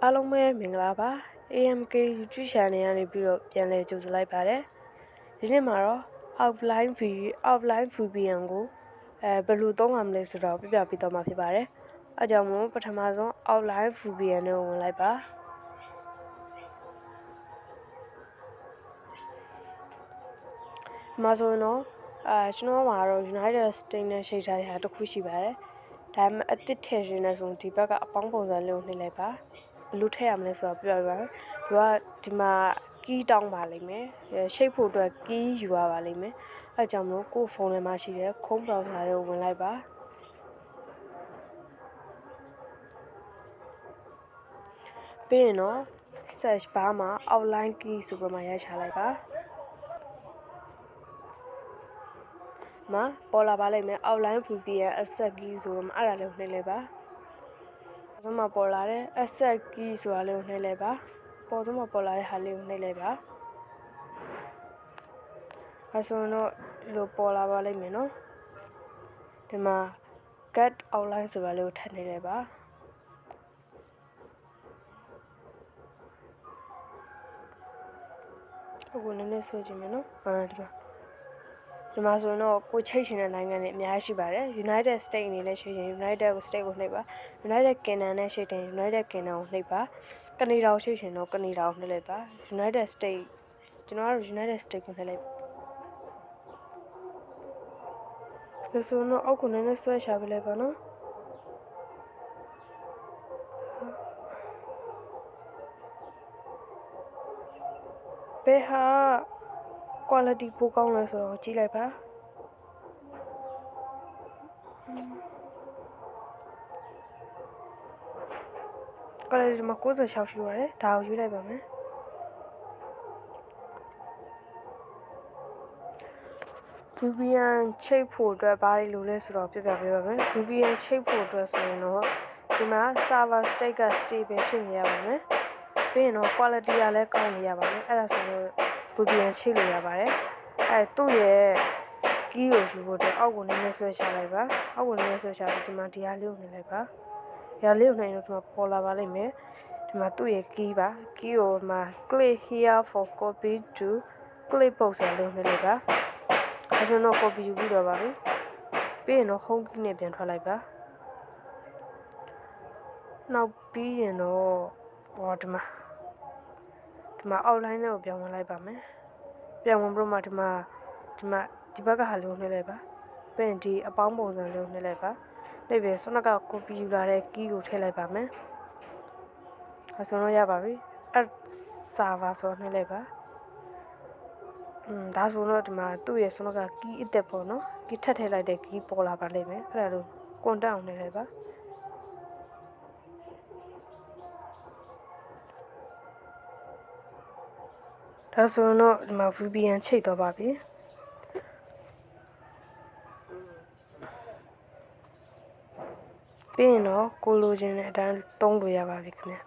အားလုံးပဲမင်္ဂလာပါ AMK YouTube channel ကနေပြီးတော့ပြန်လည်ကြိုဆိုလိုက်ပါတယ်ဒီနေ့မှာတော့ outline VPN ကိုဘယ်လိုသုံးရမလဲဆိုတော့ပြပြပေးတော့မှာဖြစ်ပါတယ်အဲကြောင့်မို့ပထမဆုံး outline VPN ကိုဝင်လိုက်ပါဒီမှာဆိုရင်တော့ကျွန်တော်မှာတော့ United States နဲ့ရှိထားတဲ့ဟာတစ်ခုရှိပါတယ်ဒါပေမဲ့အသစ်ထည့်ခြင်းနဲ့ဆိုဒီဘက်ကအပေါင်းပုံစံလေးကိုနှိပ်လိုက်ပါဘယ်လိုထည့်ရမလဲဆိုတော့ပြပြပါမယ်ဒီမှာ key တောင်းပါလိမ့်မယ်ရှိတ်ဖို့အတွက် key ယူရပါလိမ့်မယ်အဲကြောင့်မို့ကိုယ့်ဖုန်းထဲမှာရှိတဲ့ Chrome browser ကိုဝင်လိုက်ပါပြီးရင်တော့ search bar မှာ outline key ဆိုပြီးမှရိုက်ချလိုက်ပါမှာပေါ်လာပါလိမ့်မယ် outline VPN access key ဆိုတော့အဲ့ဒါလေးကိုနှိပ်လိုက်ပါပေါ်ဆုံးမှာပေါ်လာတဲ့ access key ဆိုတာလေးကိုနှိပ်လိုက်ပါပေါ်ဆုံးမှာပေါ်လာတဲ့ဟာလေးကိုနှိပ်လိုက်ပါအဲဆိုတော့ဒီလိုပေါ်လာပါလိမ့်မယ်နော်ဒီမှာ get outline ဆိုတာလေးကိုထည့်နှိပ်လိုက်ပါအခုနည်းနည်းဆွဲကြည့်မယ်နော်ဒီမှာဆိုရင်တော့ကိုချိတ်ရှင်တဲ့နိုင်ငံတွေအများကြီးရှိပါတယ် United States အနေနဲ့ရှိရင် United States ကိုနှိပ်ပါ United Kingdom နဲ့ရှိရင် United Kingdom ကိုနှိပ်ပါကနေဒါကိုရှိရင်တော့ကနေဒါကိုနှိပ်လိုက်ပါ United States ကျွန်တော်ကတော့ United States ကိုနှိပ်လိုက်ပါဒါဆိုတော့အောက်ကိုနည်းနည်းဆွဲရှာပေးလိုက်ပါနော်ဘယ်ဟာ quality ပိုကောင်းလဲဆိုတော့ကြည့်လိုက်ပါquality မှာ96ရှိပါတယ်ဒါကိုယူလိုက်ပါမယ်VPN ချိတ်ဖို့အတွက်ဘာတွေလိုလဲဆိုတော့ပြပြပေးပါမယ် VPN ချိတ်ဖို့အတွက်ဆိုရင်တော့ဒီမှာ server state က stable ဖြစ်နေရပါမယ်ပြီးရင်တော့ quality ကလည်းကောင်းနေရပါမယ်အဲ့ဒါဆိုတော့ VPN ချိတ်လို့ရပါတယ်သူ့ရဲ့ key ကိုယူဖို့အတွက်အောက်ကိုနည်းနည်းဆွဲချလိုက်ပါအောက်ကိုနည်းနည်းဆွဲချပြီးဒီမှာဒီဟာလေးကိုနှိပ်လိုက်ပါဒီဟာလေးကိုနှိပ်လို့ဒီမှာပေါ်လာပါလိမ့်မယ်ဒီမှာသူ့ရဲ့ key ပါ key ကိုဒီမှာ click here for copy to clipboard ဆိုလို့နှိပ်လိုက်ပါအဲဆိုတော့ copy ယူပြီးတော့ပါပြီပြီးရင်တော့ home key နဲ့ပြန်ထွက်လိုက်ပါနောက်ပြီးရင်တော့ဒီမှာ outline နဲ့ကိုပြောင်းဝင်လိုက်ပါမယ်ပြောင်းဝင်ပြီးတော့မှဒီဘက်ကဟာလေးကိုနှိပ်လိုက်ပါပြီးရင်ဒီအပေါင်းပုံစံလေးကိုနှိပ်လိုက်ပါနှိပ်ပြီးဆွမ်းက copy ယူလာတဲ့ key ကိုထည့်လိုက်ပါမယ်အဲဆိုတော့ရပါပြီadd server ဆိုတော့နှိပ်လိုက်ပါဒါဆိုတော့ဒီမှာသူ့ရဲ့ဆွမ်းက key အသက်ပေါ့နော် key ထည့်လိုက်တဲ့ key ပေါ်လာပါလိမ့်မယ်အဲ့ဒါလို့ contact အောင်နှိပ်လိုက်ပါဒါဆိုတော့ဒီမှာ VPN ချိတ်တော့ပါပြီပြီးရင်တော့ကိုလိုချင်တဲ့အတိုင်းသုံးလို့ရပါပြီခင်ဗျ